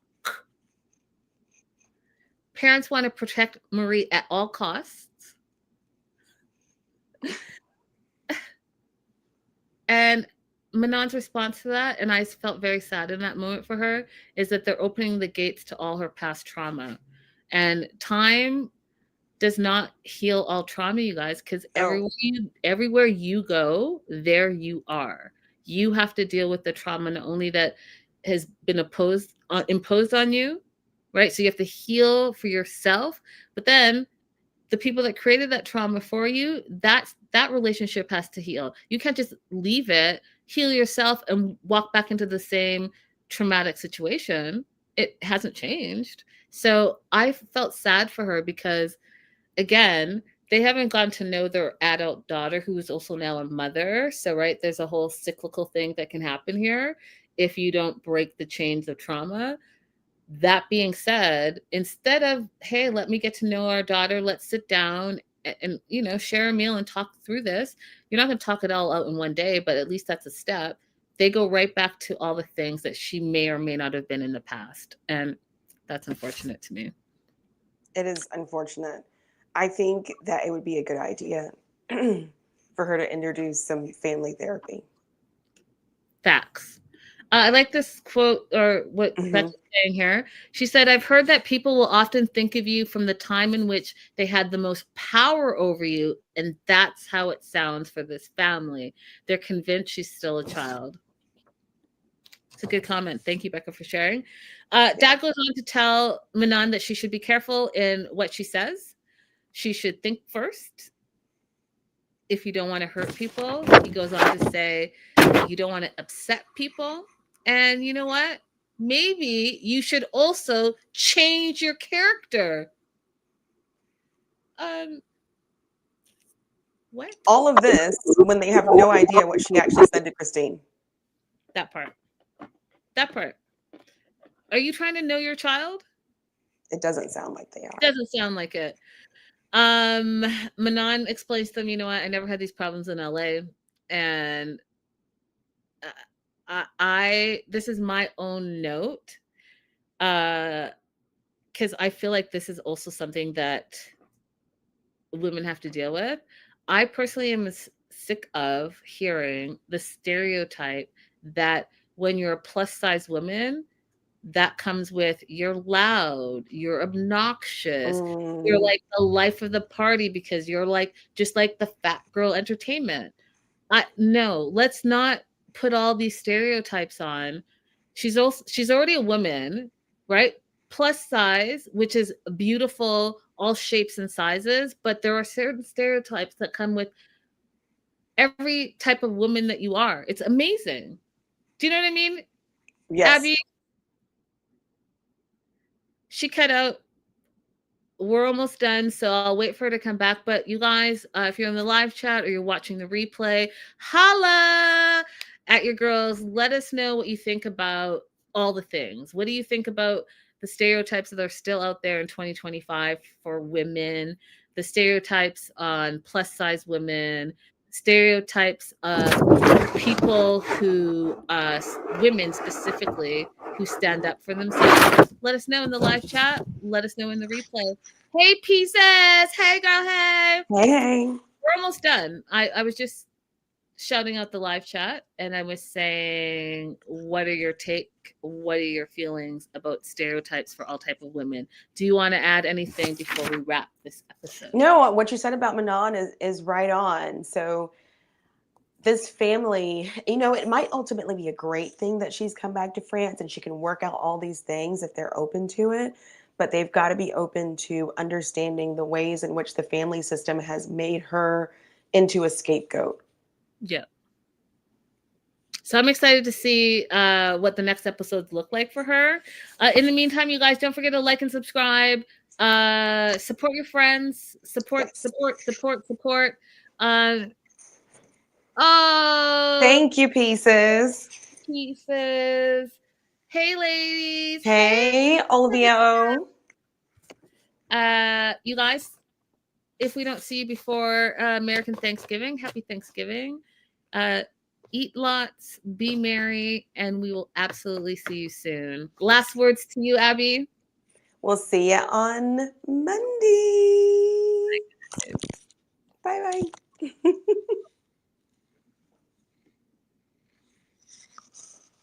Parents want to protect Marie at all costs. And Manon's response to that, and I felt very sad in that moment for her, is that they're opening the gates to all her past trauma. And time does not heal all trauma, you guys, because Oh, everywhere you go, there you are. You have to deal with the trauma not only that has been imposed on you, right? So you have to heal for yourself, but then the people that created that trauma for you, that relationship has to heal. You can't just leave it, heal yourself, and walk back into the same traumatic situation. It hasn't changed. So I felt sad for her because, again, they haven't gotten to know their adult daughter, who is also now a mother. So, right, there's a whole cyclical thing that can happen here if you don't break the chains of trauma. That being said, instead of, hey, let me get to know our daughter, let's sit down and share a meal and talk through this. You're not going to talk it all out in one day, but at least that's a step. They go right back to all the things that she may or may not have been in the past. And that's unfortunate to me. it is unfortunate. I think that it would be a good idea for her to introduce some family therapy. Facts. I like this quote, or what Becky's saying here. She said, I've heard that people will often think of you from the time in which they had the most power over you, and that's how it sounds for this family. They're convinced she's still a child. It's a good comment. Thank you, Becca, for sharing. Dad goes on to tell Manon that she should be careful in what she says. She should think first. If you don't want to hurt people, he goes on to say, you don't want to upset people. And you know what? Maybe you should also change your character. What? All of this when they have no idea what she actually said to Christine. That part. Are you trying to know your child? It doesn't sound like they are. It doesn't sound like it. Manon explains to them, you know what? I never had these problems in LA. And this is my own note. Because I feel like this is also something that women have to deal with. I personally am sick of hearing the stereotype that when you're a plus size woman, that comes with you're loud, you're obnoxious, you're like the life of the party because you're like just like the fat girl entertainment. No, let's not put all these stereotypes on. She's already a woman, right? Plus size, which is beautiful, all shapes and sizes, but there are certain stereotypes that come with every type of woman that you are. It's amazing. Do you know what I mean? Yes. Abby, she cut out. We're almost done, so I'll wait for her to come back. But you guys, if you're in the live chat or you're watching the replay, holla at your girls. Let us know what you think about all the things. What do you think about the stereotypes that are still out there in 2025 for women, the stereotypes on plus size women, stereotypes of people who, women specifically, who stand up for themselves? Let us know in the live chat. Let us know in the replay. Hey, pieces. Hey, girl. Hey. Hey. We're almost done. I was just shouting out the live chat and I was saying, what are your feelings about stereotypes for all type of women? Do you want to add anything before we wrap this episode? No, what you said about Manon is right on. So this family, it might ultimately be a great thing that she's come back to France and she can work out all these things if they're open to it. But they've got to be open to understanding the ways in which the family system has made her into a scapegoat. Yeah. So I'm excited to see what the next episodes look like for her. In the meantime, you guys, don't forget to like and subscribe. Support your friends. Support. Oh, thank you, pieces. Hey, ladies. Hey, Olivia. You guys, if we don't see you before American Thanksgiving, happy Thanksgiving. Eat lots, be merry, and we will absolutely see you soon. Last words to you, Abby. We'll see you on Monday. Bye-bye.